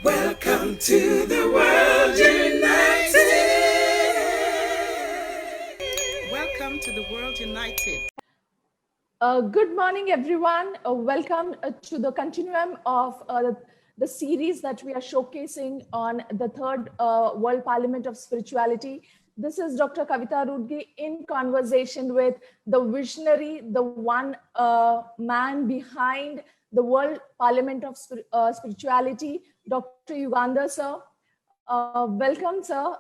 Welcome to the World United. Welcome to the World United. Good morning, everyone. Welcome to the continuum of the series that we are showcasing on the third World Parliament of Spirituality. This is Dr. Kavita Rudgi in conversation with the visionary, the one man behind the World Parliament of Spirituality, Dr. Yugandhar, sir. Welcome, sir,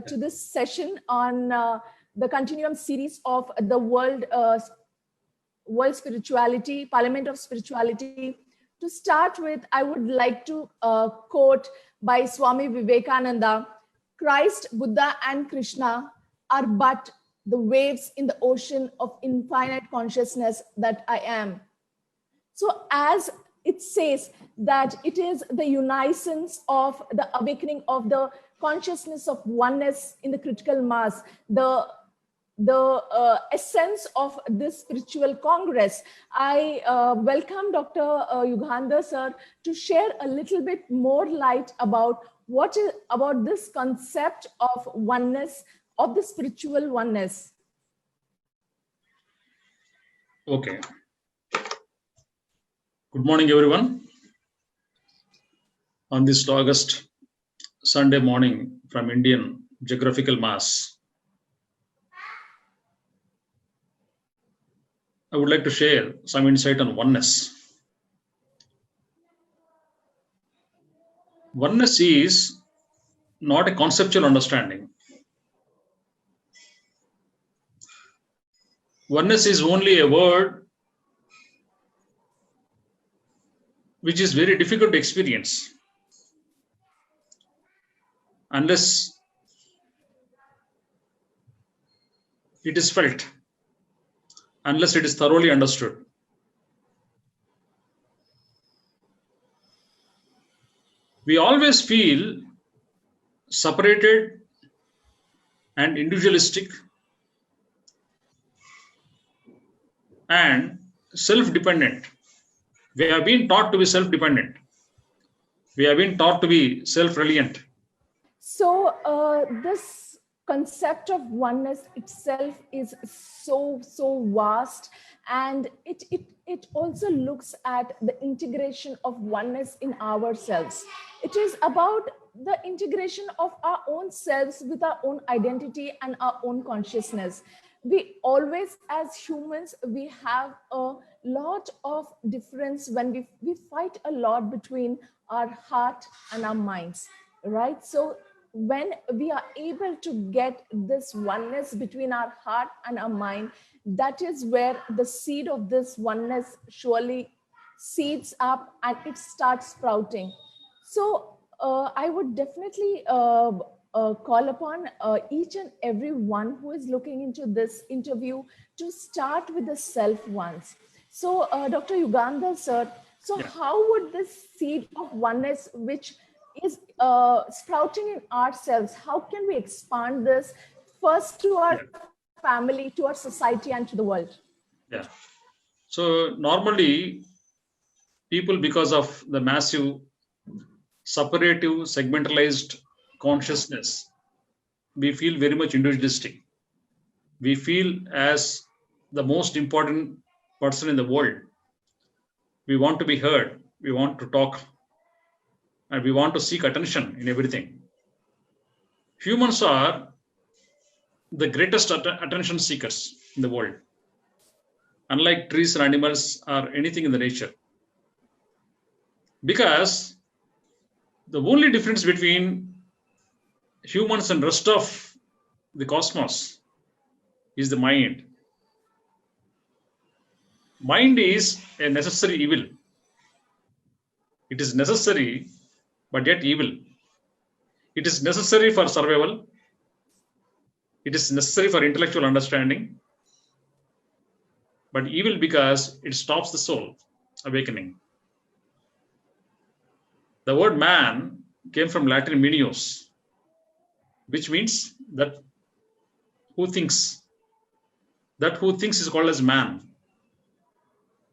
to this session on the continuum series of the World Spirituality, Parliament of Spirituality. To start with, I would like to quote by Swami Vivekananda: Christ, Buddha, and Krishna are but the waves in the ocean of infinite consciousness that I am. So as it says that it is the unisons of the awakening of the consciousness of oneness in the critical mass, the essence of this spiritual congress. I welcome Dr. Yugandhar, sir, to share a little bit more light about what is about this concept of oneness, of the spiritual oneness. Okay. Good morning, everyone. On this August Sunday morning from Indian geographical mass, I would like to share some insight on oneness. Oneness is not a conceptual understanding. Oneness is only a word which is very difficult to experience unless it is felt, unless it is thoroughly understood. We always feel separated and individualistic and self-dependent. We have been taught to be self-dependent. We have been taught to be self-reliant. So this concept of oneness itself is so vast, and it also looks at the integration of oneness in ourselves. It is about the integration of our own selves with our own identity and our own consciousness. We always, as humans, we have a lot of difference when we fight a lot between our heart and our minds, right? So when we are able to get this oneness between our heart and our mind, that is where the seed of this oneness surely seeds up and it starts sprouting. So I would definitely call upon each and every one who is looking into this interview to start with the self once. So Dr. Yugandhar, sir, so how would this seed of oneness, which is sprouting in ourselves, how can we expand this first to our family, to our society, and to the world? Yeah. So normally people, because of the massive separative segmentalized consciousness, we feel very much individualistic. We feel as the most important person in the world. We want to be heard. We want to talk. And we want to seek attention in everything. Humans are the greatest attention seekers in the world, unlike trees and animals or anything in the nature. Because the only difference between humans and rest of the cosmos is the mind. Mind is a necessary evil. It is necessary, but yet evil. It is necessary for survival. It is necessary for intellectual understanding, but evil because it stops the soul awakening. The word man came from Latin menios, which means that who thinks. That who thinks is called as man.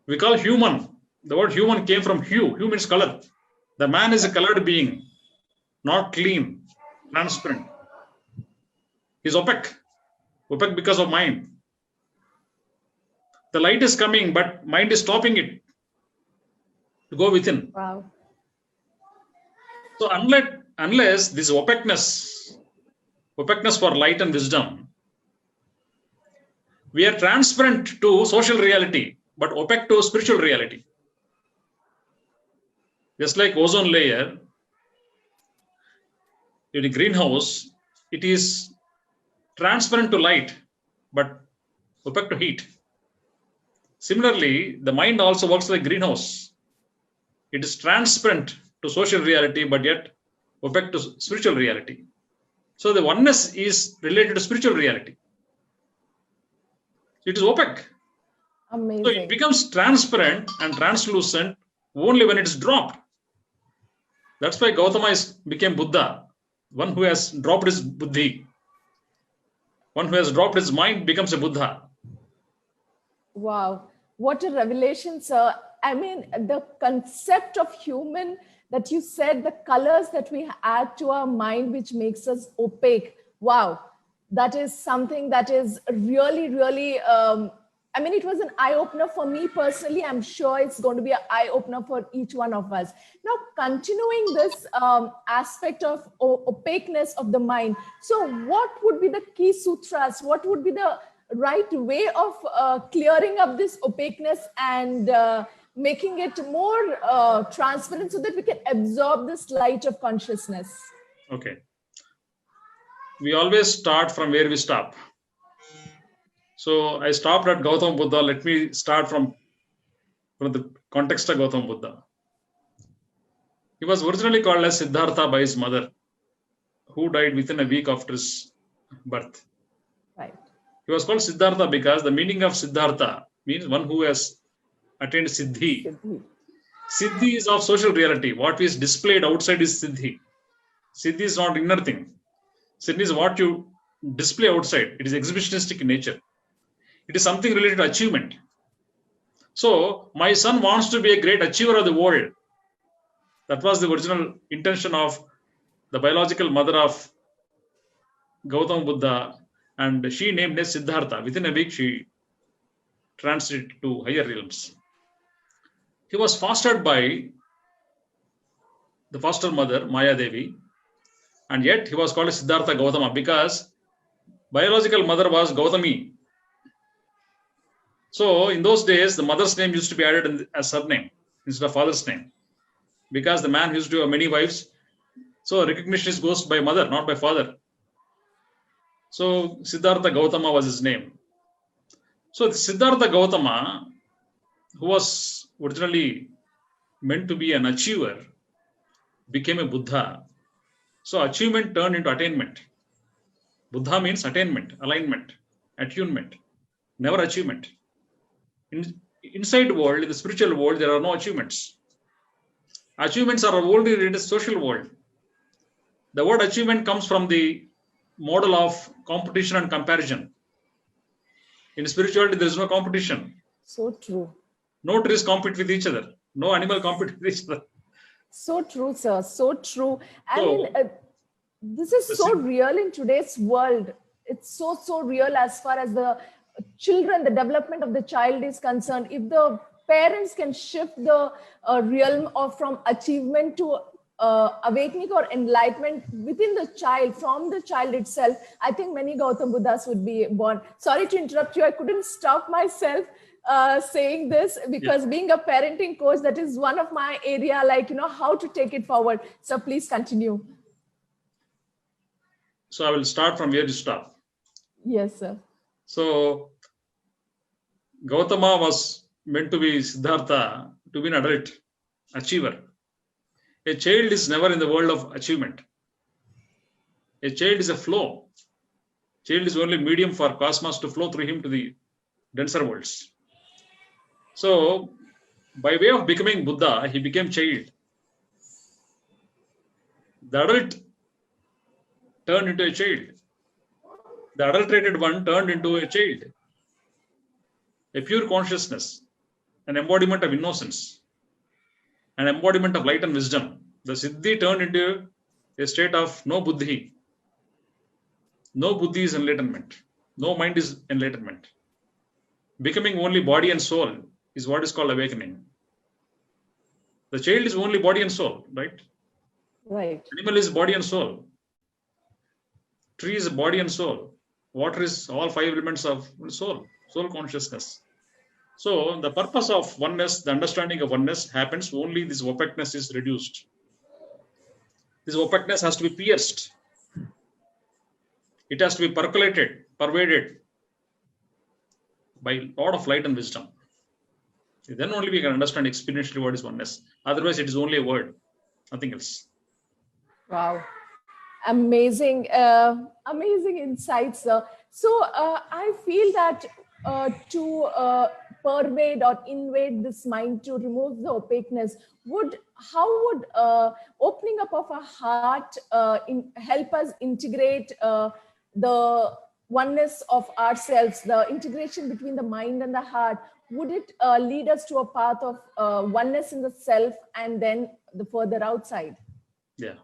We call human. The word human came from hue. Hue means color. The man is a colored being, not clean, transparent. He's opaque because of mind. The light is coming, but mind is stopping it to go within. Wow. So unless this opaqueness for light and wisdom, we are transparent to social reality, but opaque to spiritual reality. Just like ozone layer in a greenhouse, it is transparent to light, but opaque to heat. Similarly, the mind also works like greenhouse. It is transparent to social reality, but yet opaque to spiritual reality. So the oneness is related to spiritual reality. It is opaque. Amazing. So it becomes transparent and translucent only when it is dropped. That's why Gautama became Buddha. One who has dropped his buddhi. One who has dropped his mind becomes a Buddha. Wow. What a revelation, sir. I mean, the concept of human that you said, the colors that we add to our mind, which makes us opaque. Wow. That is something that is really, really, I mean, it was an eye-opener for me personally. I'm sure it's going to be an eye-opener for each one of us. Now, continuing this aspect of opaqueness of the mind. So what would be the key sutras? What would be the right way of clearing up this opaqueness and making it more transparent so that we can absorb this light of consciousness? Okay. We always start from where we stop. So I stopped at Gautama Buddha. Let me start from the context of Gautama Buddha. He was originally called as Siddhartha by his mother, who died within a week after his birth. Right. He was called Siddhartha because the meaning of Siddhartha means one who has attained Siddhi. Siddhi is of social reality. What is displayed outside is Siddhi. Siddhi is not inner thing. Siddhi is what you display outside. It is exhibitionistic in nature. It is something related to achievement. So my son wants to be a great achiever of the world. That was the original intention of the biological mother of Gautama Buddha, and she named as Siddhartha. Within a week, she transited to higher realms. He was fostered by the foster mother, Maya Devi, and yet he was called Siddhartha Gautama because biological mother was Gautami. So in those days, the mother's name used to be added as surname instead of father's name because the man used to have many wives. So recognition goes by mother, not by father. So Siddhartha Gautama was his name. So Siddhartha Gautama, who was originally meant to be an achiever, became a Buddha. So achievement turned into attainment. Buddha means attainment, alignment, attunement, never achievement. Inside the world, in the spiritual world, there are no achievements. Achievements are only in the social world. The word achievement comes from the model of competition and comparison. In spirituality, there is no competition. So true. No trees compete with each other. No animal compete with each other. So true, sir. So true. I mean, this is so real in today's world. It's so real as far as the children, the development of the child is concerned. If the parents can shift the realm of from achievement to awakening or enlightenment within the child, from the child itself, I think many Gautam Buddhas would be born. Sorry to interrupt you. I couldn't stop myself saying this because being a parenting coach, that is one of my area, like, how to take it forward. So please continue. So I will start from where you stop. Yes, sir. So Gautama was meant to be Siddhartha, to be an adult achiever. A child is never in the world of achievement. A child is a flow. Child is only medium for cosmos to flow through him to the denser worlds. So by way of becoming Buddha, he became child. The adult turned into a child. The adulterated one turned into a child. A pure consciousness, an embodiment of innocence, an embodiment of light and wisdom. The Siddhi turned into a state of no buddhi. No buddhi is enlightenment. No mind is enlightenment. Becoming only body and soul is what is called awakening. The child is only body and soul, right? Right. Animal is body and soul. Tree is body and soul. Water is all 5 elements of soul consciousness. So the purpose of oneness, the understanding of oneness happens only this opaqueness is reduced. This opaqueness has to be pierced. It has to be percolated, pervaded by a lot of light and wisdom. Then only we can understand experientially what is oneness. Otherwise, it is only a word, nothing else. Wow. Amazing, amazing insights, sir. So I feel that to pervade or invade this mind, to remove the opaqueness, how would opening up of our heart help us integrate the oneness of ourselves, the integration between the mind and the heart? Would it lead us to a path of oneness in the self and then the further outside? Yeah.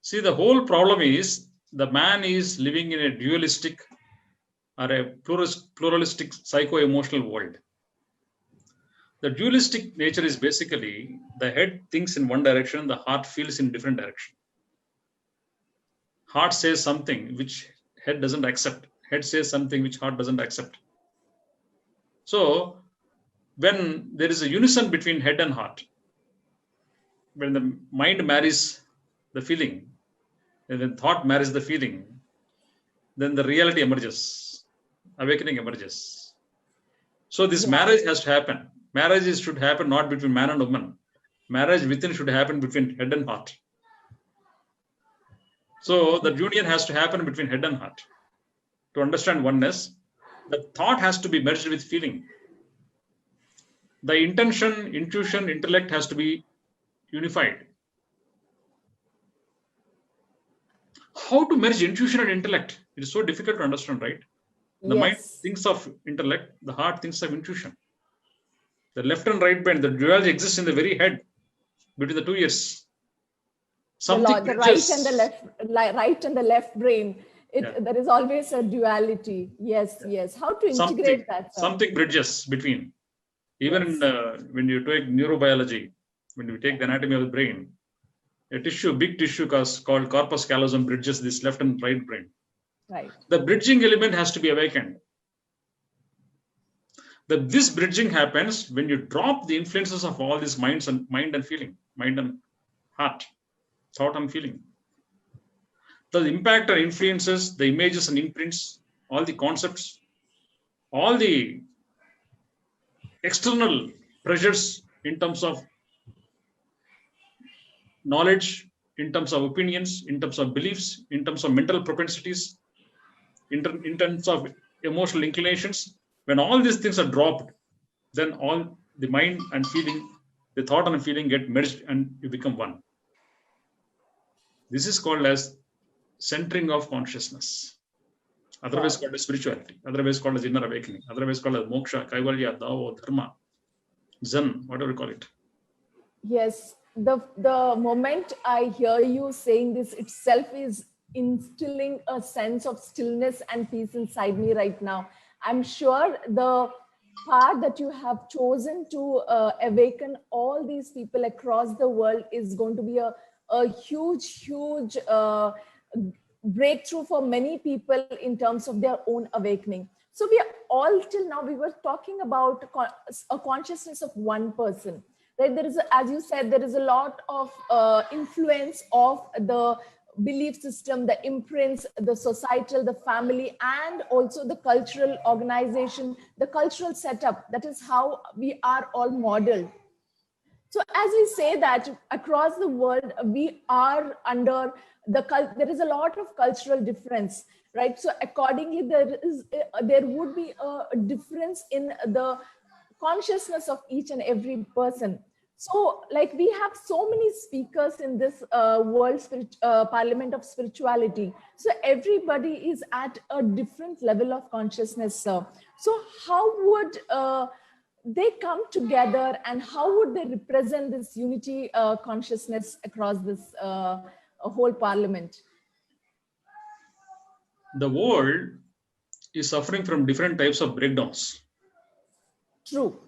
See, the whole problem is the man is living in a dualistic or a pluralistic psycho-emotional world. The dualistic nature is basically the head thinks in one direction, the heart feels in different direction. Heart says something which head doesn't accept. Head says something which heart doesn't accept. So when there is a unison between head and heart, when the mind marries the feeling, and then thought marries the feeling, then the reality emerges, awakening emerges. So this marriage has to happen. Marriage should happen not between man and woman. Marriage within should happen between head and heart. So the union has to happen between head and heart. To understand oneness, the thought has to be merged with feeling. The intention, intuition, intellect has to be unified. How to merge intuition and intellect? It is so difficult to understand, right? The mind thinks of intellect, the heart thinks of intuition. The left and right brain, the duality exists in the very head between the 2 ears. Something the right and the left brain. There is always a duality. Yes. How to integrate that? Something bridges between. Even when you take neurobiology, when you take the anatomy of the brain, a tissue, big tissue called corpus callosum bridges this left and right brain. Right. The bridging element has to be awakened. This bridging happens when you drop the influences of all these mind and feeling, mind and heart, thought and feeling. The impact or influences, the images and imprints, all the concepts, all the external pressures in terms of knowledge, in terms of opinions, in terms of beliefs, in terms of mental propensities, in terms of emotional inclinations. When all these things are dropped, then all the mind and feeling, the thought and feeling get merged and you become one. This is called as centering of consciousness. Otherwise called as spirituality, otherwise called as inner awakening, otherwise called as moksha, kaivalya, dao, dharma, zen, whatever you call it. Yes, the moment I hear you saying this itself is instilling a sense of stillness and peace inside me right now. I'm sure the path that you have chosen to awaken all these people across the world is going to be a huge breakthrough for many people in terms of their own awakening. So we are all, till now, we were talking about a consciousness of one person, right? There is, as you said, there is a lot of influence of the belief system, the imprints, the societal, the family, and also the cultural organization, the cultural setup. That is how we are all modeled. So as we say that across the world, we are under there is a lot of cultural difference, right? So accordingly, there would be a difference in the consciousness of each and every person. So like we have so many speakers in this world parliament of spirituality. So everybody is at a different level of consciousness. So how would they come together, and how would they represent this unity consciousness across this whole parliament? The world is suffering from different types of breakdowns. True.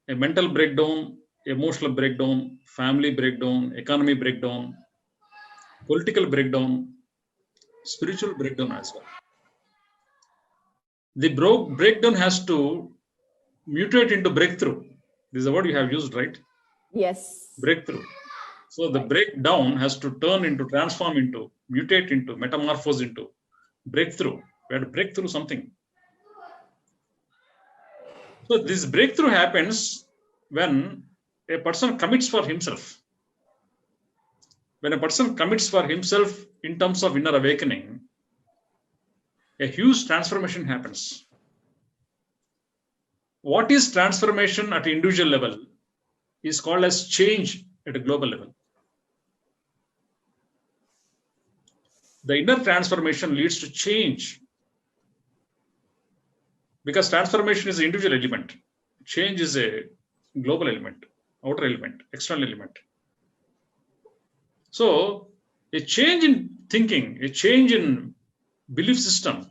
A mental breakdown, emotional breakdown, family breakdown, economy breakdown, political breakdown, spiritual breakdown as well. The breakdown has to mutate into breakthrough. This is the word you have used, right? Yes. Breakthrough. So the breakdown has to turn into, transform into, mutate into, metamorphose into breakthrough. We have to break through something. So this breakthrough happens when a person commits for himself. When a person commits for himself in terms of inner awakening, a huge transformation happens. What is transformation at individual level is called as change at a global level. The inner transformation leads to change, because transformation is an individual element. Change is a global element, outer element, external element. So a change in thinking, a change in belief system,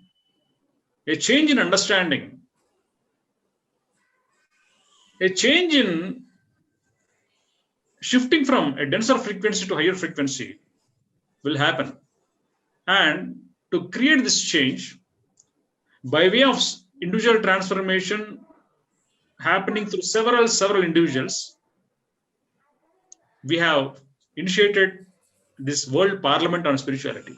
a change in understanding, a change in shifting from a denser frequency to higher frequency will happen. And to create this change, by way of individual transformation happening through several individuals, we have initiated this World Parliament on Spirituality.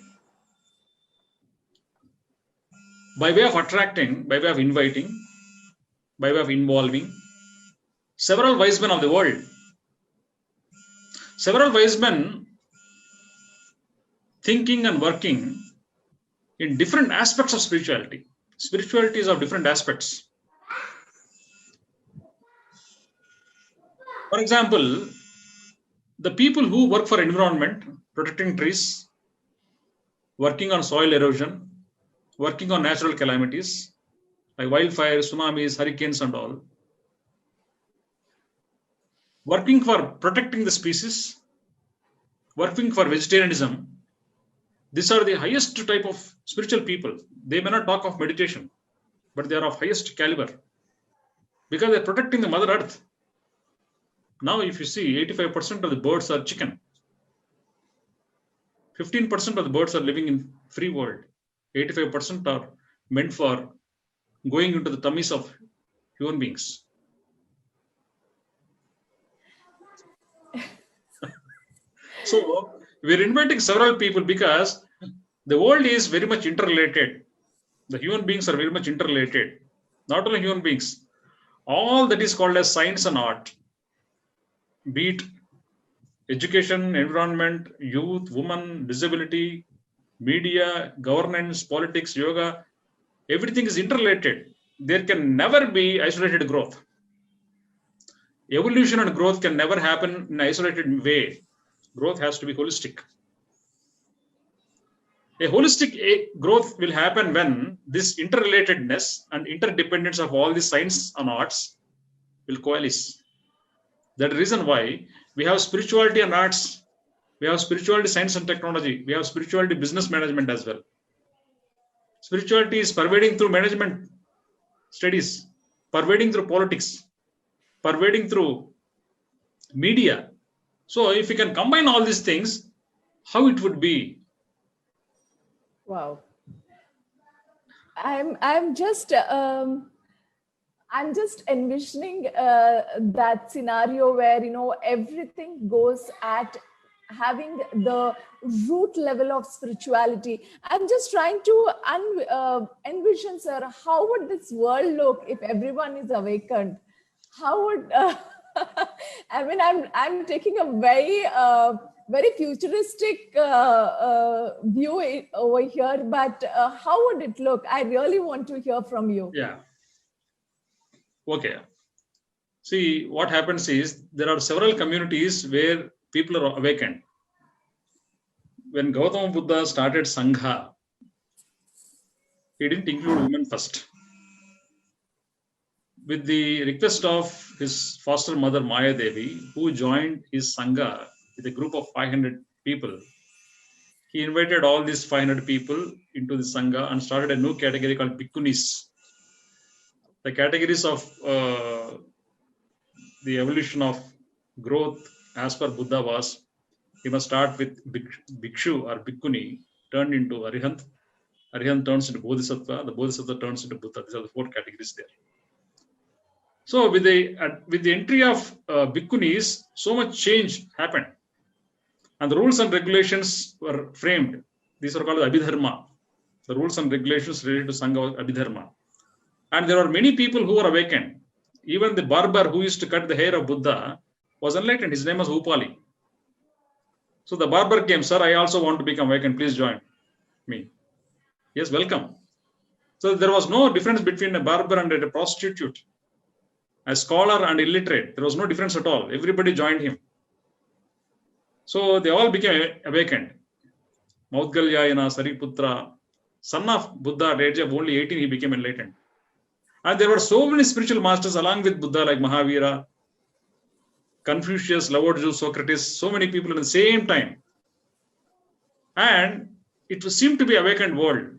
By way of attracting, by way of inviting, by way of involving several wise men of the world. Several wise men thinking and working in different aspects of spirituality. Spirituality is of different aspects. For example, the people who work for environment, protecting trees, working on soil erosion, working on natural calamities like wildfires, tsunamis, hurricanes and all, working for protecting the species, working for vegetarianism, these are the highest type of spiritual people. They may not talk of meditation, but they are of highest caliber because they're protecting the Mother Earth. Now, if you see, 85% of the birds are chicken. 15% of the birds are living in free world. 85% are meant for going into the tummies of human beings. So we're inviting several people because the world is very much interrelated. The human beings are very much interrelated. Not only human beings, all that is called as science and art, be it education, environment, youth, women, disability, media, governance, politics, yoga, everything is interrelated. There can never be isolated growth. Evolution and growth can never happen in an isolated way. Growth has to be holistic. A holistic growth will happen when this interrelatedness and interdependence of all the science and arts will coalesce. That's the reason why we have spirituality and arts, we have spirituality, science and technology, we have spirituality, business management as well. Spirituality is pervading through management studies, pervading through politics, pervading through media. So if we can combine all these things, how it would be? Wow. I'm just envisioning that scenario where, you know, everything goes at having the root level of spirituality. I'm just trying to envision, sir, how would this world look if everyone is awakened? How would I mean, I'm taking a very futuristic view over here, but how would it look? I really want to hear from you. Yeah. Okay. See, what happens is there are several communities where people are awakened. When Gautama Buddha started Sangha, he didn't include women first. with the request of his foster mother Maya Devi, who joined his Sangha with a group of 500 people, he invited all these 500 people into the Sangha and started a new category called Bhikkhunis. The categories of the evolution of growth as per Buddha was, he must start with Bhikshu or Bhikkhuni, turned into Arihant. Arihant turns into Bodhisattva. The Bodhisattva turns into Buddha. These are the 4 categories there. So with the entry of Bhikkhunis, so much change happened. And the rules and regulations were framed. These are called Abhidharma. The rules and regulations related to Sangha was Abhidharma. And there are many people who were awakened. Even the barber who used to cut the hair of Buddha was enlightened. His name was Upali. So the barber came, sir, I also want to become awakened. Please join me. Yes, welcome. So there was no difference between a barber and a prostitute, a scholar and illiterate. There was no difference at all. Everybody joined him. So they all became awakened. Maudgalyayana, Sariputra, son of Buddha, at the age of only 18, he became enlightened. And there were so many spiritual masters along with Buddha, like Mahavira, Confucius, Lao Tzu, Socrates, so many people at the same time. And it seemed to be awakened world.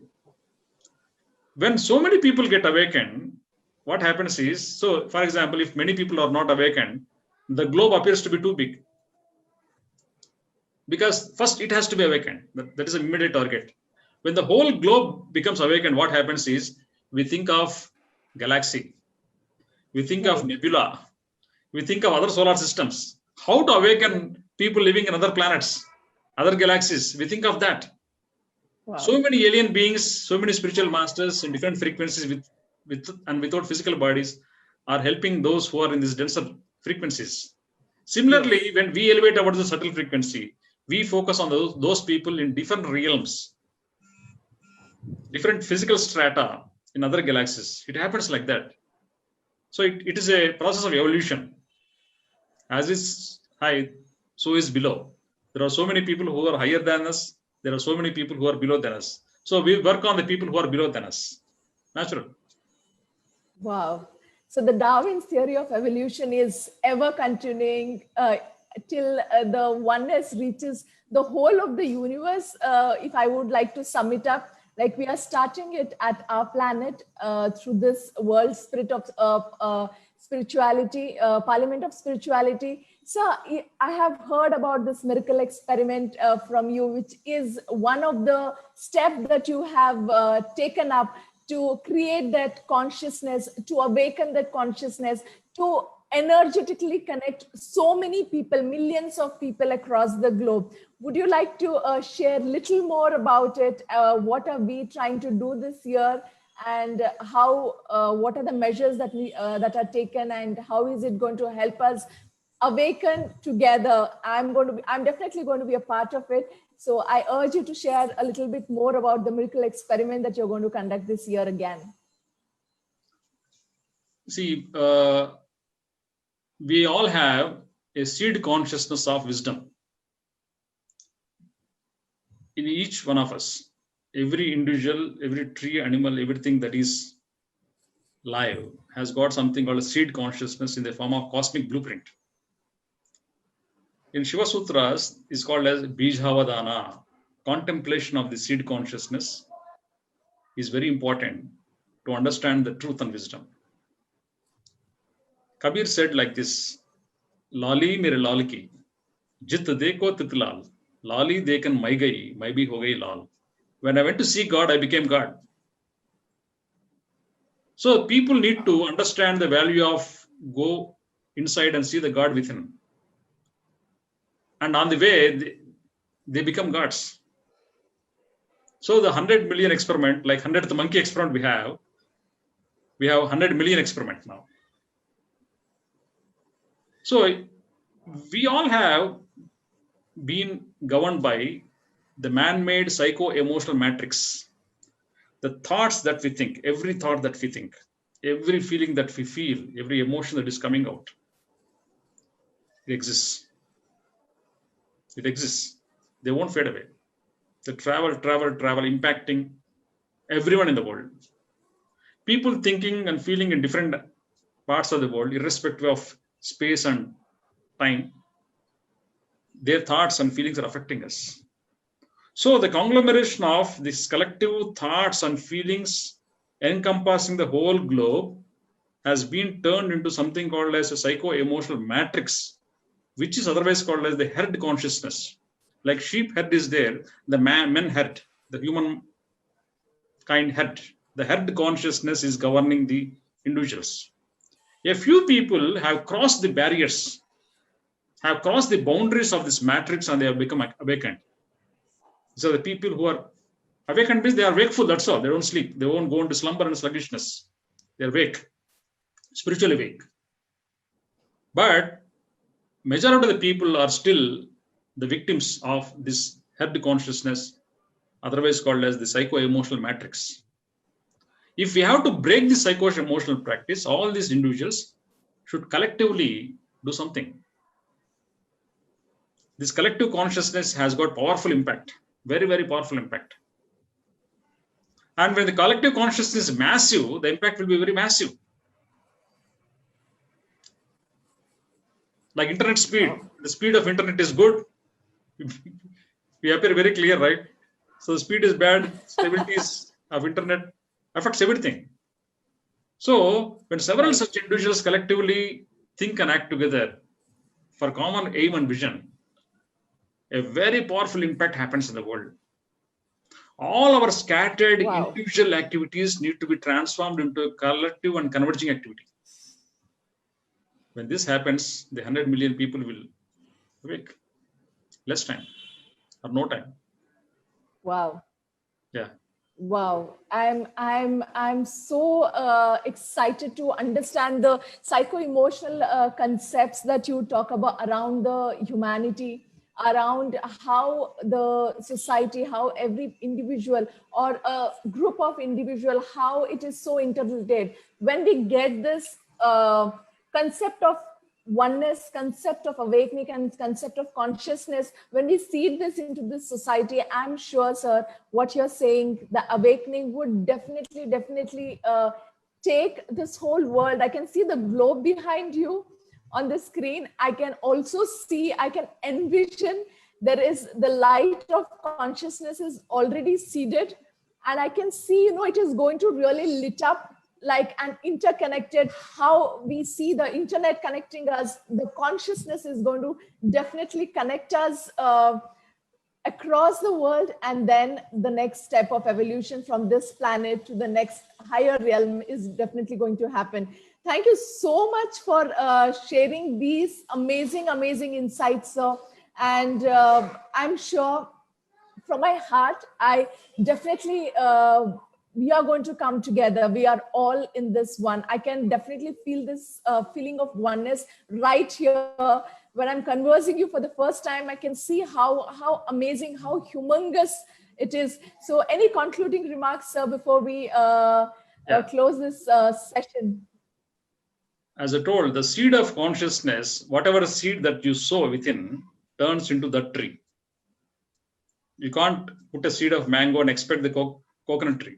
When so many people get awakened, what happens is, so for example, if many people are not awakened, the globe appears to be too big. Because first it has to be awakened. That is an immediate target. When the whole globe becomes awakened, what happens is, we think of galaxy, we think of nebula, we think of other solar systems. How to awaken people living in other planets, other galaxies, we think of that. Wow. So many alien beings, so many spiritual masters in different frequencies with and without physical bodies are helping those who are in these denser frequencies. Similarly, when we elevate about the subtle frequency, we focus on those people in different realms, different physical strata in other galaxies. It happens like that. So it is a process of evolution. As is high, so is below. There are so many people who are higher than us. There are so many people who are below than us. So we work on the people who are below than us. Natural. Wow. So the Darwin's theory of evolution is ever continuing till the oneness reaches the whole of the universe. If I would like to sum it up, like we are starting it at our planet through this world spirit of spirituality, parliament of spirituality. So I have heard about this miracle experiment from you, which is one of the steps that you have taken up to create that consciousness, to awaken that consciousness, to energetically connect so many people, millions of people across the globe. Would you like to share a little more about it? What are we trying to do this year, and how? What are the measures that that are taken, and how is it going to help us awaken together? I'm definitely going to be a part of it. So I urge you to share a little bit more about the miracle experiment that you're going to conduct this year again. See, we all have a seed consciousness of wisdom in each one of us. Every individual, every tree, animal, everything that is live has got something called a seed consciousness in the form of cosmic blueprint. In Shiva Sutras, is called as Bijhavadana. Contemplation of the seed consciousness is very important to understand the truth and wisdom. Kabir said like this, Lali mere lal ki, jit deko tit lal, lali dekan mai bhi ho gayi lal. When I went to see God, I became God. So people need to understand the value of go inside and see the God within. And on the way, they become gods. So the 100 million experiment, like 100th monkey experiment we have 100 million experiment now. So we all have been governed by the man-made psycho-emotional matrix. The thoughts that we think, every thought that we think, every feeling that we feel, every emotion that is coming out, it exists. It exists. They won't fade away. They travel, impacting everyone in the world. People thinking and feeling in different parts of the world, irrespective of space and time, their thoughts and feelings are affecting us. So the conglomeration of these collective thoughts and feelings encompassing the whole globe has been turned into something called as a psycho-emotional matrix, which is otherwise called as the herd consciousness. Like sheep herd is there, the men herd, the human kind herd. The herd consciousness is governing the individuals. A few people have crossed the barriers, have crossed the boundaries of this matrix, and they have become awakened. So the people who are awakened means they are wakeful, that's all. They don't sleep. They won't go into slumber and sluggishness. They're awake, spiritually awake. But majority of the people are still the victims of this herd consciousness, otherwise called as the psycho-emotional matrix. If we have to break this psycho-emotional practice, all these individuals should collectively do something. This collective consciousness has got powerful impact, very, very powerful impact. And when the collective consciousness is massive, the impact will be very massive. Like internet speed, the speed of internet is good. We appear very clear, right? So the speed is bad, stabilities of internet affects everything. So when several such individuals collectively think and act together for common aim and vision, a very powerful impact happens in the world. All our scattered individual activities need to be transformed into a collective and converging activity. When this happens, the 100 million people will awake. Less time or no time. Wow. Yeah. Wow, I'm so excited to understand the psycho-emotional concepts that you talk about around the humanity, around how the society, how every individual or a group of individual, how it is so interrelated. When we get this concept of oneness, concept of awakening, and concept of consciousness, when we seed this into this society, I'm sure, sir, what you're saying, the awakening would definitely take this whole world. I can see the globe behind you on the screen. I can also see, I can envision there is the light of consciousness is already seeded, and I can see, it is going to really lit up like an interconnected, how we see the internet connecting us, the consciousness is going to definitely connect us across the world. And then the next step of evolution from this planet to the next higher realm is definitely going to happen. Thank you so much for sharing these amazing insights, sir. And I'm sure from my heart, I definitely, we are going to come together. We are all in this one. I can definitely feel this feeling of oneness right here. When I'm conversing you for the first time, I can see how amazing, how humongous it is. So any concluding remarks, sir, before we close this session? As I told, the seed of consciousness, whatever seed that you sow within, turns into that tree. You can't put a seed of mango and expect the coconut tree,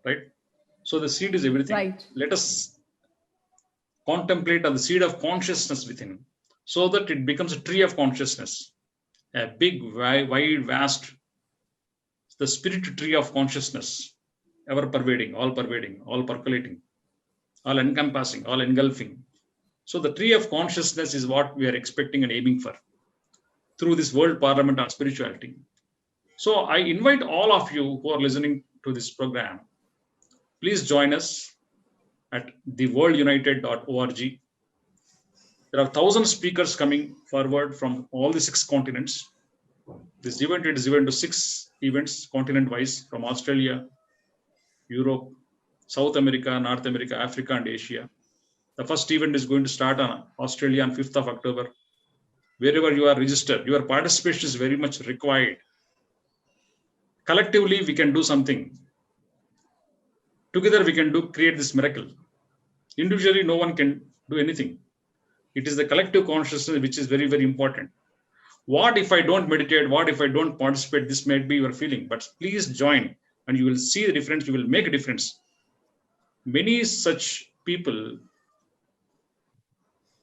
right? So the seed is everything. Right. Let us contemplate on the seed of consciousness within, so that it becomes a tree of consciousness, a big, wide, vast, the spirit tree of consciousness, ever pervading, all percolating, all encompassing, all engulfing. So the tree of consciousness is what we are expecting and aiming for through this World Parliament on Spirituality. So I invite all of you who are listening to this program, please join us at theworldunited.org. There are 1,000 speakers coming forward from all the 6 continents. This event is given to 6 events continent-wise, from Australia, Europe, South America, North America, Africa, and Asia. The first event is going to start on Australia on 5th of October. Wherever you are registered, your participation is very much required. Collectively, we can do something. Together, we can create this miracle. Individually, no one can do anything. It is the collective consciousness which is very, very important. What if I don't meditate? What if I don't participate? This might be your feeling, but please join and you will see the difference. You will make a difference. Many such people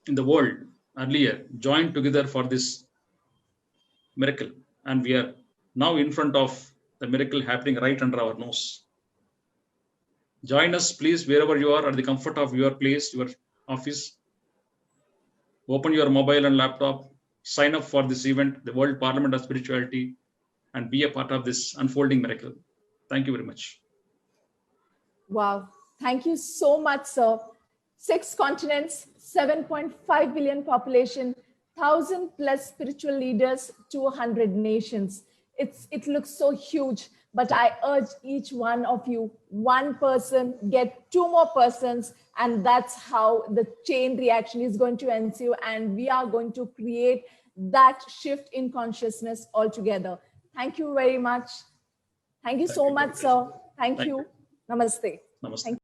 in the world earlier joined together for this miracle, and we are now in front of the miracle happening right under our nose. Join us, please, wherever you are, at the comfort of your place, your office. Open your mobile and laptop, sign up for this event, the World Parliament of Spirituality, and be a part of this unfolding miracle. Thank you very much. Wow. Thank you so much, sir. 6 continents, 7.5 billion population, 1,000 plus spiritual leaders, 200 nations. It looks so huge, but I urge each one of you, one person, get 2 more persons, and that's how the chain reaction is going to ensue, and we are going to create that shift in consciousness altogether. Thank you very much. Thank you so much, sir. Thank you. Namaste. Namaste.